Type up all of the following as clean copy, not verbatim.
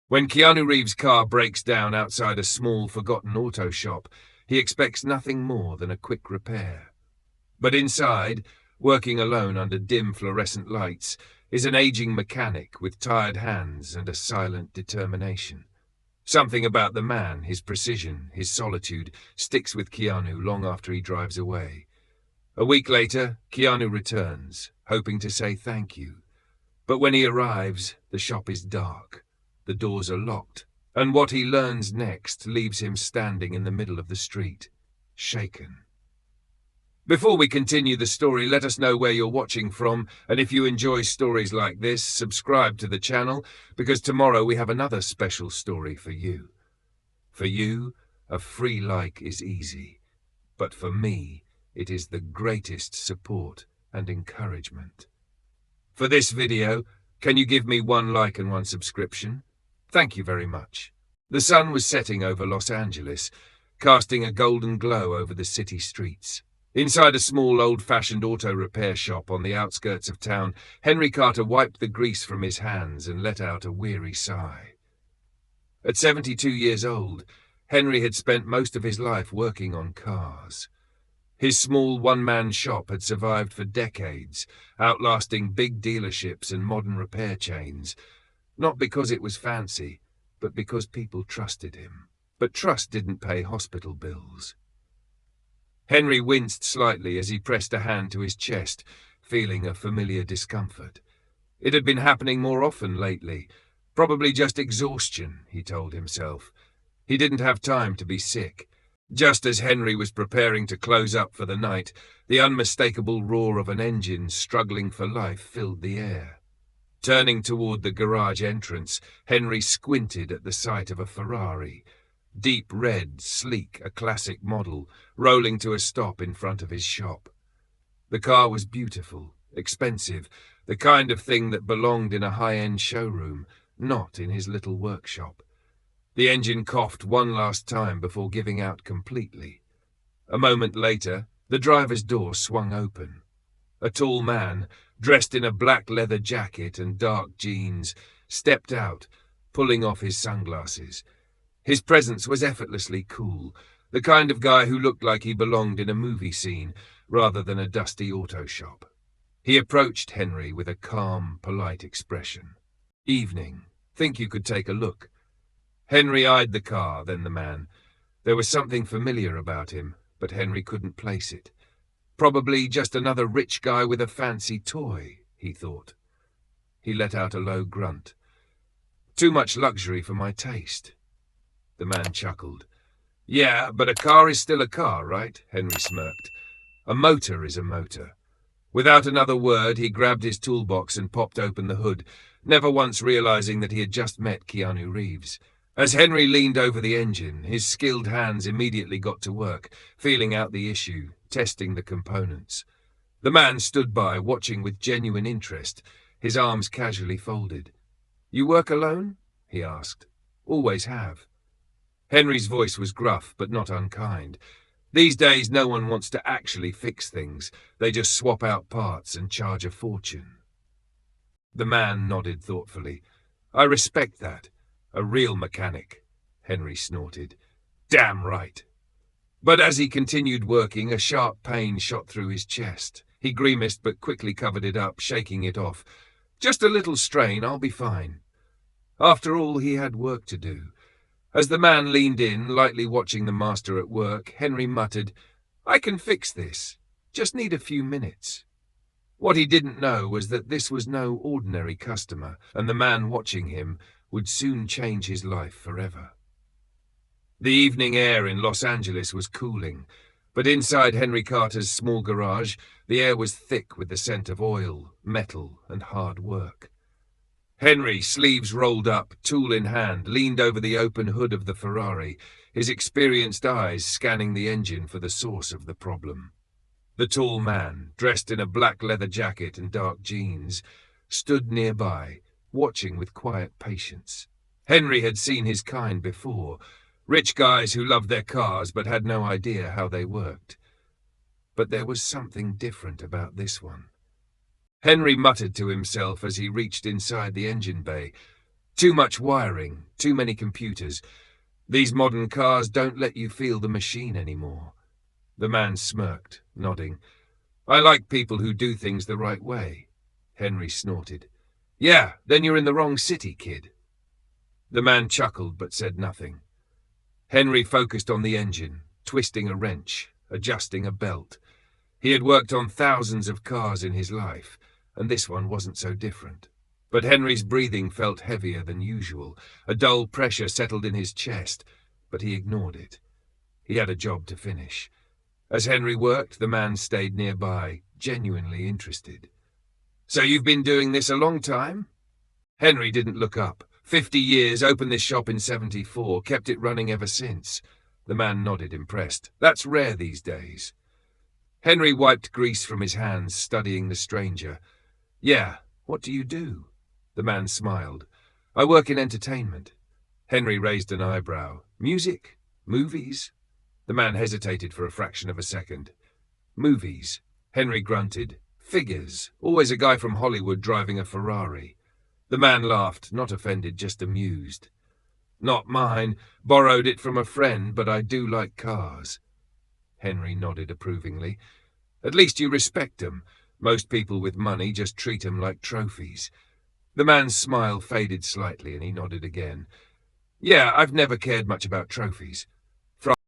When Keanu Reeves' car breaks down outside a small, forgotten auto shop, he expects nothing more than a quick repair. But inside, working alone under dim fluorescent lights, is an aging mechanic with tired hands and a silent determination. Something about the man, his precision, his solitude, sticks with Keanu long after he drives away. A week later, Keanu returns, hoping to say thank you. But when he arrives, the shop is dark. The doors are locked, and what he learns next leaves him standing in the middle of the street, shaken. Before we continue the story, let us know where you're watching from, and if you enjoy stories like this, subscribe to the channel, because tomorrow we have another special story for you. For you, a free like is easy, but for me, it is the greatest support and encouragement. For this video, can you give me 1 like and 1 subscription? Thank you very much. The sun was setting over Los Angeles, casting a golden glow over the city streets. Inside a small, old-fashioned auto repair shop on the outskirts of town, Henry Carter wiped the grease from his hands and let out a weary sigh. At 72 years old, Henry had spent most of his life working on cars. His small one-man shop had survived for decades, outlasting big dealerships and modern repair chains, not because it was fancy, but because people trusted him. But trust didn't pay hospital bills. Henry winced slightly as he pressed a hand to his chest, feeling a familiar discomfort. It had been happening more often lately. Probably just exhaustion, he told himself. He didn't have time to be sick. Just as Henry was preparing to close up for the night, the unmistakable roar of an engine struggling for life filled the air. Turning toward the garage entrance, Henry squinted at the sight of a Ferrari. Deep red, sleek, a classic model, rolling to a stop in front of his shop. The car was beautiful, expensive, the kind of thing that belonged in a high-end showroom, not in his little workshop. The engine coughed one last time before giving out completely. A moment later, the driver's door swung open. A tall man, dressed in a black leather jacket and dark jeans, stepped out, pulling off his sunglasses. His presence was effortlessly cool, the kind of guy who looked like he belonged in a movie scene rather than a dusty auto shop. He approached Henry with a calm, polite expression. "Evening. Think you could take a look?" Henry eyed the car, then the man. There was something familiar about him, but Henry couldn't place it. Probably just another rich guy with a fancy toy, he thought. He let out a low grunt. "Too much luxury for my taste." The man chuckled. "Yeah, but a car is still a car, right?" Henry smirked. "A motor is a motor." Without another word, he grabbed his toolbox and popped open the hood, never once realizing that he had just met Keanu Reeves. As Henry leaned over the engine, his skilled hands immediately got to work, feeling out the issue, testing the components. The man stood by, watching with genuine interest, his arms casually folded. "You work alone?" he asked. "Always have." Henry's voice was gruff, but not unkind. These days, no one wants to actually fix things. They just swap out parts and charge a fortune. The man nodded thoughtfully. "I respect that. A real mechanic," Henry snorted. "Damn right." But as he continued working, a sharp pain shot through his chest. He grimaced but quickly covered it up, shaking it off. "Just a little strain, I'll be fine." After all, he had work to do. As the man leaned in, lightly watching the master at work, Henry muttered, "I can fix this. Just need a few minutes." What he didn't know was that this was no ordinary customer, and the man watching him would soon change his life forever. The evening air in Los Angeles was cooling, but inside Henry Carter's small garage, the air was thick with the scent of oil, metal, and hard work. Henry, sleeves rolled up, tool in hand, leaned over the open hood of the Ferrari, his experienced eyes scanning the engine for the source of the problem. The tall man, dressed in a black leather jacket and dark jeans, stood nearby, watching with quiet patience. Henry had seen his kind before, rich guys who loved their cars but had no idea how they worked. But there was something different about this one. Henry muttered to himself as he reached inside the engine bay. Too much wiring, too many computers. These modern cars don't let you feel the machine anymore. The man smirked, nodding. I like people who do things the right way. Henry snorted. Yeah, then you're in the wrong city, kid. The man chuckled but said nothing. Henry focused on the engine, twisting a wrench, adjusting a belt. He had worked on thousands of cars in his life, and this one wasn't so different. But Henry's breathing felt heavier than usual. A dull pressure settled in his chest, but he ignored it. He had a job to finish. As Henry worked, the man stayed nearby, genuinely interested. So you've been doing this a long time? Henry didn't look up. 50 years, opened this shop in 74, kept it running ever since. The man nodded, impressed. That's rare these days. Henry wiped grease from his hands, studying the stranger. Yeah, what do you do? The man smiled. I work in entertainment. Henry raised an eyebrow. Music? Movies? The man hesitated for a fraction of a second. Movies. Henry grunted. Figures. Always a guy from Hollywood driving a Ferrari. The man laughed, not offended, just amused. Not mine. Borrowed it from a friend, but I do like cars. Henry nodded approvingly. At least you respect 'em. Most people with money just treat 'em like trophies. The man's smile faded slightly and he nodded again. Yeah, I've never cared much about trophies.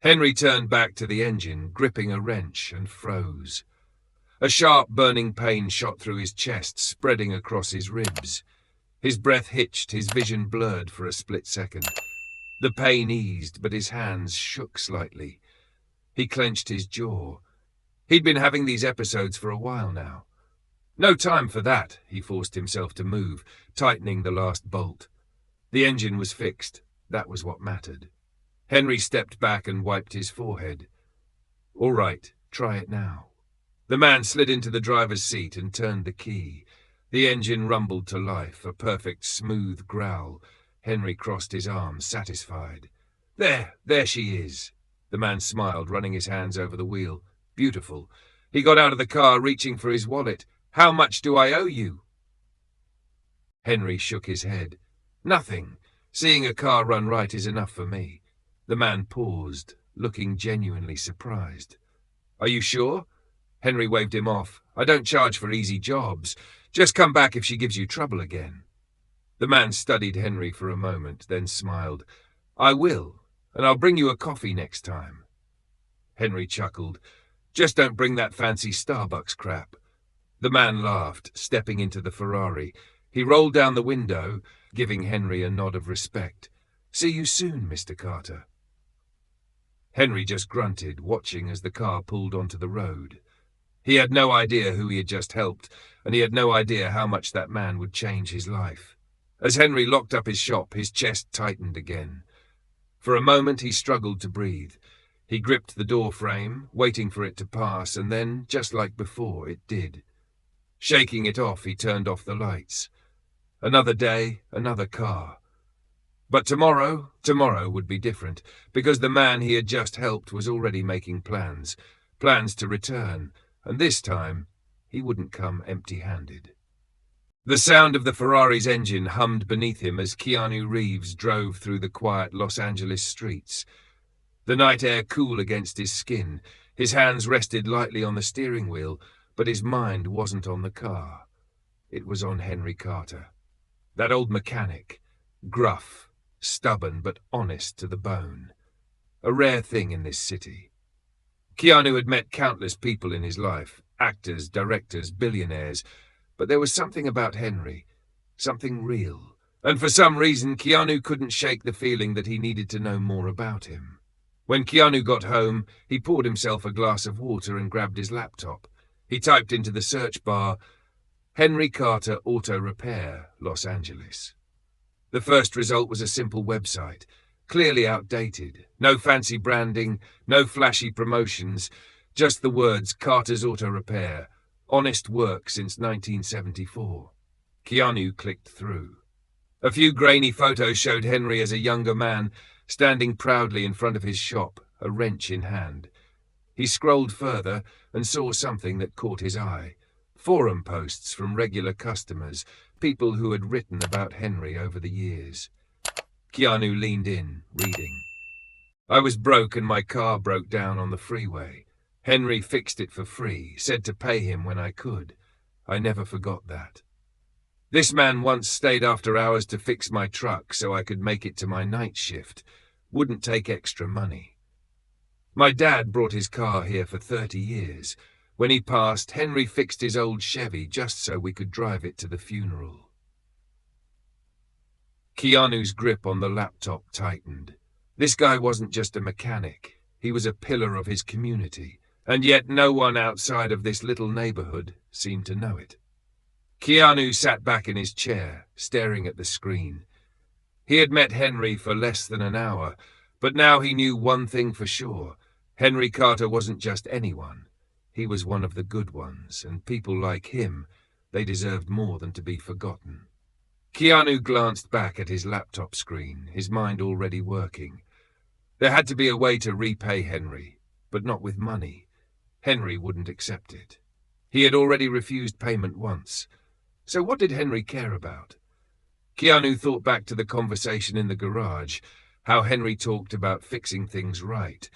Henry turned back to the engine, gripping a wrench, and froze. A sharp, burning pain shot through his chest, spreading across his ribs. His breath hitched, his vision blurred for a split second. The pain eased, but his hands shook slightly. He clenched his jaw. He'd been having these episodes for a while now. No time for that, he forced himself to move, tightening the last bolt. The engine was fixed. That was what mattered. Henry stepped back and wiped his forehead. All right, try it now. The man slid into the driver's seat and turned the key. The engine rumbled to life, a perfect smooth growl. Henry crossed his arms, satisfied. There she is. The man smiled, running his hands over the wheel. Beautiful. He got out of the car, reaching for his wallet. How much do I owe you? Henry shook his head. Nothing. Seeing a car run right is enough for me. The man paused, looking genuinely surprised. Are you sure? Henry waved him off. I don't charge for easy jobs. Just come back if she gives you trouble again. The man studied Henry for a moment, then smiled. I will, and I'll bring you a coffee next time. Henry chuckled. Just don't bring that fancy Starbucks crap. The man laughed, stepping into the Ferrari. He rolled down the window, giving Henry a nod of respect. See you soon, Mr. Carter. Henry just grunted, watching as the car pulled onto the road. He had no idea who he had just helped, and he had no idea how much that man would change his life. As Henry locked up his shop, his chest tightened again. For a moment he struggled to breathe. He gripped the door frame, waiting for it to pass, and then, just like before, it did. Shaking it off, he turned off the lights. Another day, another car. But tomorrow would be different, because the man he had just helped was already making plans to return, and this time he wouldn't come empty-handed. The sound of the Ferrari's engine hummed beneath him as Keanu Reeves drove through the quiet Los Angeles streets. The night air cool against his skin, his hands rested lightly on the steering wheel, but his mind wasn't on the car. It was on Henry Carter. That old mechanic, gruff, stubborn but honest to the bone. A rare thing in this city. Keanu had met countless people in his life, actors, directors, billionaires, but there was something about Henry, something real. And for some reason, Keanu couldn't shake the feeling that he needed to know more about him. When Keanu got home, he poured himself a glass of water and grabbed his laptop. He typed into the search bar, Henry Carter Auto Repair, Los Angeles. The first result was a simple website, clearly outdated. No fancy branding, no flashy promotions, just the words Carter's Auto Repair, honest work since 1974. Keanu clicked through. A few grainy photos showed Henry as a younger man, standing proudly in front of his shop, a wrench in hand. He scrolled further and saw something that caught his eye. Forum posts from regular customers, people who had written about Henry over the years. Keanu leaned in, reading. I was broke and my car broke down on the freeway. Henry fixed it for free, said to pay him when I could. I never forgot that. This man once stayed after hours to fix my truck so I could make it to my night shift. Wouldn't take extra money. My dad brought his car here for 30 years. When he passed, Henry fixed his old Chevy just so we could drive it to the funeral. Keanu's grip on the laptop tightened. This guy wasn't just a mechanic. He was a pillar of his community, and yet no one outside of this little neighborhood seemed to know it. Keanu sat back in his chair, staring at the screen. He had met Henry for less than an hour, but now he knew one thing for sure. Henry Carter wasn't just anyone. He was one of the good ones, and people like him, they deserved more than to be forgotten. Keanu glanced back at his laptop screen, his mind already working. There had to be a way to repay Henry, but not with money. Henry wouldn't accept it. He had already refused payment once. So what did Henry care about? Keanu thought back to the conversation in the garage, how Henry talked about fixing things right,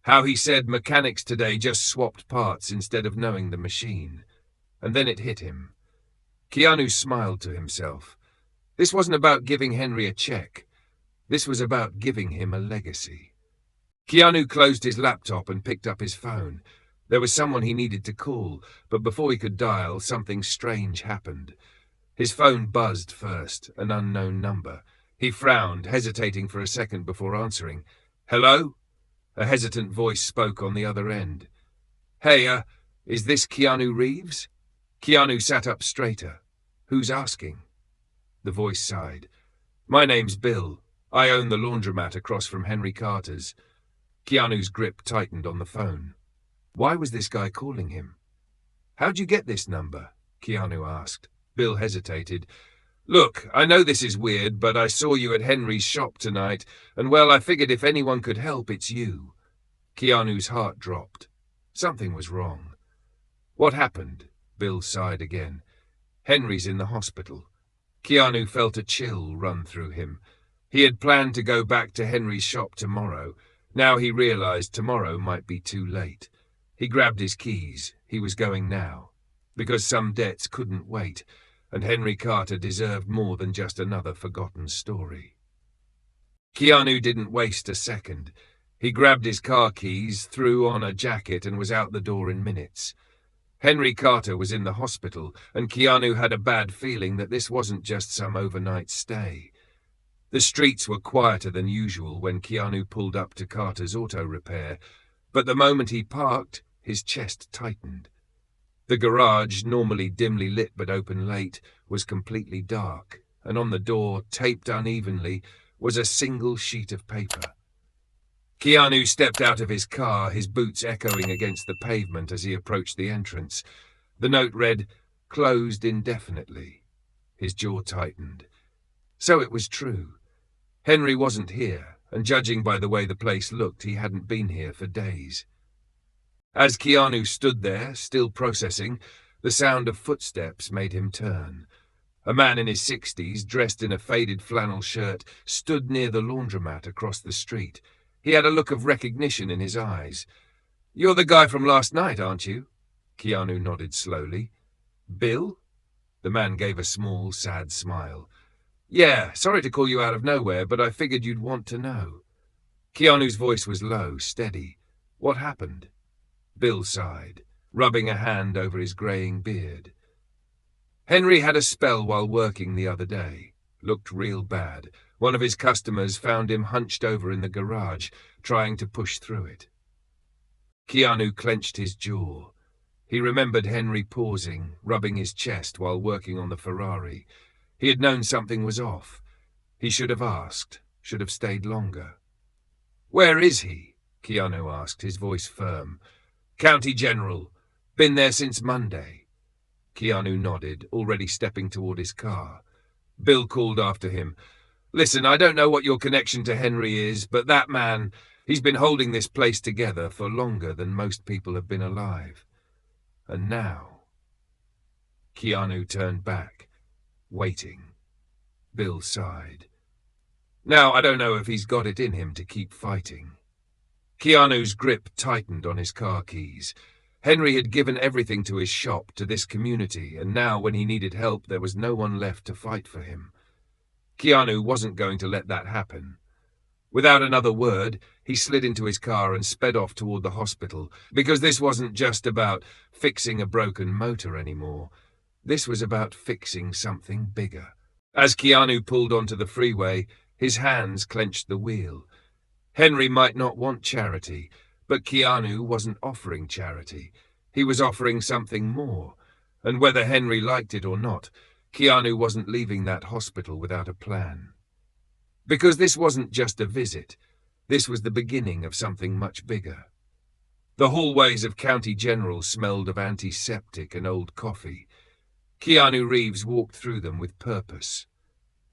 how he said mechanics today just swapped parts instead of knowing the machine. And then it hit him. Keanu smiled to himself. This wasn't about giving Henry a check. This was about giving him a legacy. Keanu closed his laptop and picked up his phone. There was someone he needed to call, but before he could dial, something strange happened. His phone buzzed first, an unknown number. He frowned, hesitating for a second before answering. Hello? A hesitant voice spoke on the other end. Hey, is this Keanu Reeves? Keanu sat up straighter. Who's asking? The voice sighed. My name's Bill. I own the laundromat across from Henry Carter's. Keanu's grip tightened on the phone. Why was this guy calling him? How'd you get this number? Keanu asked. Bill hesitated. Look, I know this is weird, but I saw you at Henry's shop tonight, and well, I figured if anyone could help, it's you. Keanu's heart dropped. Something was wrong. What happened? Bill sighed again. Henry's in the hospital. Keanu felt a chill run through him. He had planned to go back to Henry's shop tomorrow. Now he realized tomorrow might be too late. He grabbed his keys. He was going now. Because some debts couldn't wait, and Henry Carter deserved more than just another forgotten story. Keanu didn't waste a second. He grabbed his car keys, threw on a jacket, and was out the door in minutes. Henry Carter was in the hospital, and Keanu had a bad feeling that this wasn't just some overnight stay. The streets were quieter than usual when Keanu pulled up to Carter's auto repair, but the moment he parked, his chest tightened. The garage, normally dimly lit but open late, was completely dark, and on the door, taped unevenly, was a single sheet of paper. Keanu stepped out of his car, his boots echoing against the pavement as he approached the entrance. The note read, "Closed indefinitely." His jaw tightened. So it was true. Henry wasn't here, and judging by the way the place looked, he hadn't been here for days. As Keanu stood there, still processing, the sound of footsteps made him turn. A man in his 60s, dressed in a faded flannel shirt, stood near the laundromat across the street. He had a look of recognition in his eyes. "You're the guy from last night, aren't you?" Keanu nodded slowly. "Bill?" The man gave a small, sad smile. "Yeah, sorry to call you out of nowhere, but I figured you'd want to know." Keanu's voice was low, steady. "What happened?" Bill sighed, rubbing a hand over his greying beard. "Henry had a spell while working the other day. Looked real bad. One of his customers found him hunched over in the garage, trying to push through it." Keanu clenched his jaw. He remembered Henry pausing, rubbing his chest while working on the Ferrari. He had known something was off. He should have asked, should have stayed longer. "Where is he?" Keanu asked, his voice firm. "County General. Been there since Monday." Keanu nodded, already stepping toward his car. Bill called after him. "Listen, I don't know what your connection to Henry is, but that man, he's been holding this place together for longer than most people have been alive. And now..." Keanu turned back. waiting. Bill sighed. Now I don't know if he's got it in him to keep fighting. Keanu's grip tightened on his car keys. Henry had given everything to his shop, to this community, and now when he needed help there was no one left to fight for him. Keanu wasn't going to let that happen. Without another word, he slid into his car and sped off toward the hospital, because this wasn't just about fixing a broken motor anymore. This was about fixing something bigger. As Keanu pulled onto the freeway, his hands clenched the wheel. Henry might not want charity, but Keanu wasn't offering charity. He was offering something more, and whether Henry liked it or not, Keanu wasn't leaving that hospital without a plan. Because this wasn't just a visit, this was the beginning of something much bigger. The hallways of County General smelled of antiseptic and old coffee. Keanu Reeves walked through them with purpose,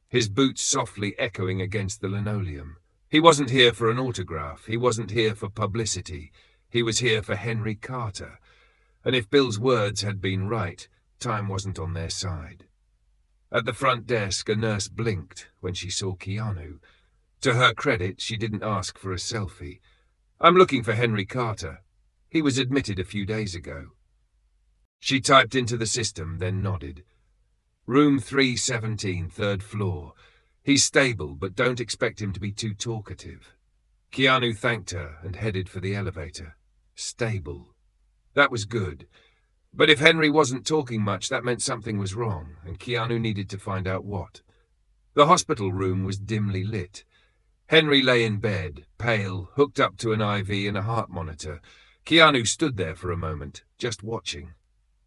his boots softly echoing against the linoleum. He wasn't here for an autograph, he wasn't here for publicity, he was here for Henry Carter, and if Bill's words had been right, time wasn't on their side. At the front desk, a nurse blinked when she saw Keanu. To her credit, she didn't ask for a selfie. "I'm looking for Henry Carter. He was admitted a few days ago." She typed into the system, then nodded. "Room 317, third floor. He's stable, but don't expect him to be too talkative." Keanu thanked her and headed for the elevator. Stable. That was good. But if Henry wasn't talking much, that meant something was wrong, and Keanu needed to find out what. The hospital room was dimly lit. Henry lay in bed, pale, hooked up to an IV and a heart monitor. Keanu stood there for a moment, just watching.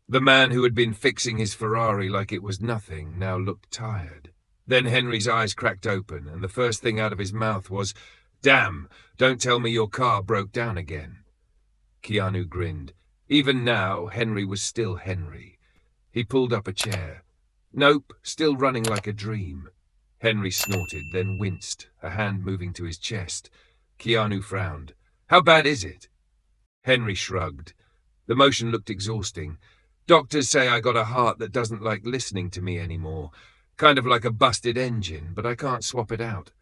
The man who had been fixing his Ferrari like it was nothing now looked tired. Then Henry's eyes cracked open, and the first thing out of his mouth was, "Damn, don't tell me your car broke down again." Keanu grinned. Even now, Henry was still Henry. He pulled up a chair. "Nope, still running like a dream." Henry snorted, then winced, a hand moving to his chest. Keanu frowned. "How bad is it?" Henry shrugged. The motion looked exhausting. "Doctors say I got a heart that doesn't like listening to me anymore. Kind of like a busted engine, but I can't swap it out."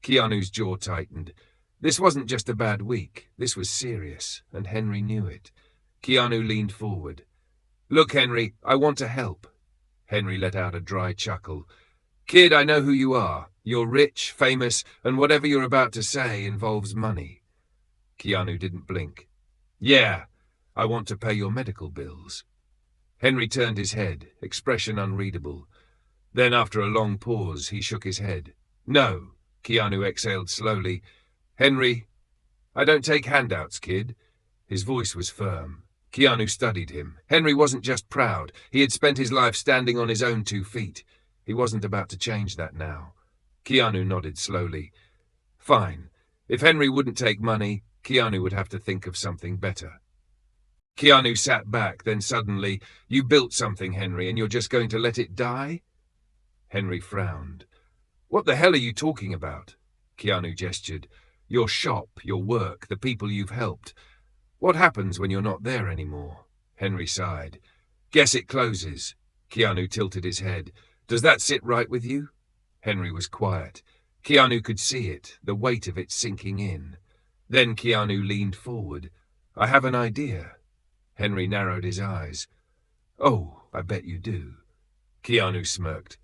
Keanu's jaw tightened. This wasn't just a bad week. This was serious, and Henry knew it. Keanu leaned forward. "Look, Henry, I want to help." Henry let out a dry chuckle. "Kid, I know who you are. You're rich, famous, and whatever you're about to say involves money." Keanu didn't blink. "Yeah, I want to pay your medical bills." Henry turned his head, expression unreadable. Then, after a long pause, he shook his head. "No," Keanu exhaled slowly. "Henry, I don't take handouts, kid." His voice was firm. Keanu studied him. Henry wasn't just proud. He had spent his life standing on his own 2 feet. He wasn't about to change that now. Keanu nodded slowly. "Fine. If Henry wouldn't take money, Keanu would have to think of something better." Keanu sat back, then suddenly, "You built something, Henry, and you're just going to let it die?" Henry frowned. "What the hell are you talking about?" Keanu gestured. "Your shop, your work, the people you've helped. What happens when you're not there anymore?" Henry sighed. "Guess it closes." Keanu tilted his head. "Does that sit right with you?" Henry was quiet. Keanu could see it, the weight of it sinking in. Then Keanu leaned forward. "I have an idea." Henry narrowed his eyes. "Oh, I bet you do." Keanu smirked.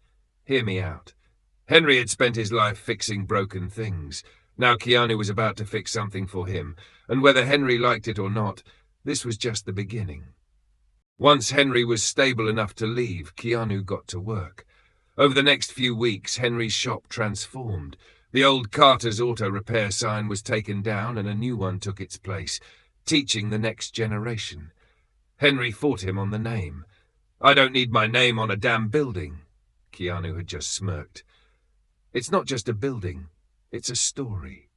"Hear me out." Henry had spent his life fixing broken things. Now Keanu was about to fix something for him, and whether Henry liked it or not, this was just the beginning. Once Henry was stable enough to leave, Keanu got to work. Over the next few weeks, Henry's shop transformed. The old Carter's Auto Repair sign was taken down and a new one took its place, teaching the next generation. Henry fought him on the name. "I don't need my name on a damn building." Keanu had just smirked. "It's not just a building. It's a story."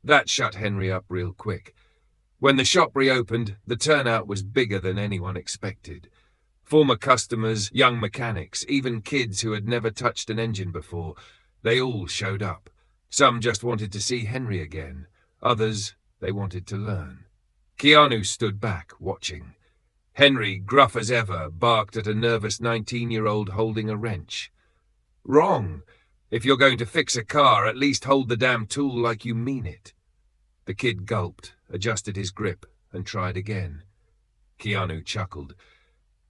That shut Henry up real quick. When the shop reopened, the turnout was bigger than anyone expected. Former customers, young mechanics, even kids who had never touched an engine before, they all showed up. Some just wanted to see Henry again. Others, they wanted to learn. Keanu stood back, watching. Henry, gruff as ever, barked at a nervous 19-year-old holding a wrench. "Wrong. If you're going to fix a car, at least hold the damn tool like you mean it." The kid gulped, adjusted his grip, and tried again. Keanu chuckled.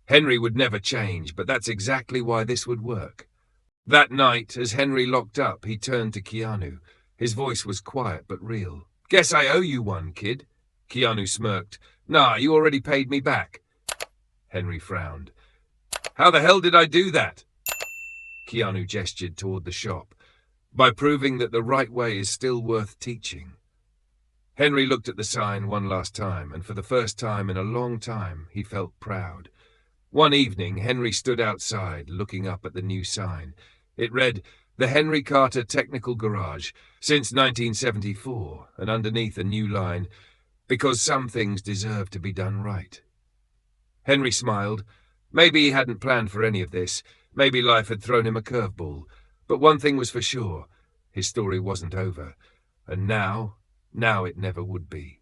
Henry would never change, but that's exactly why this would work. That night, as Henry locked up, he turned to Keanu. His voice was quiet but real. "Guess I owe you one, kid." Keanu smirked. "Nah, you already paid me back." Henry frowned. "How the hell did I do that?" Keanu gestured toward the shop. "By proving that the right way is still worth teaching." Henry looked at the sign one last time, and for the first time in a long time, he felt proud. One evening, Henry stood outside, looking up at the new sign. It read, "The Henry Carter Technical Garage, since 1974, and underneath a new line, because some things deserve to be done right." Henry smiled. Maybe he hadn't planned for any of this. Maybe life had thrown him a curveball. But one thing was for sure. His story wasn't over. And now it never would be.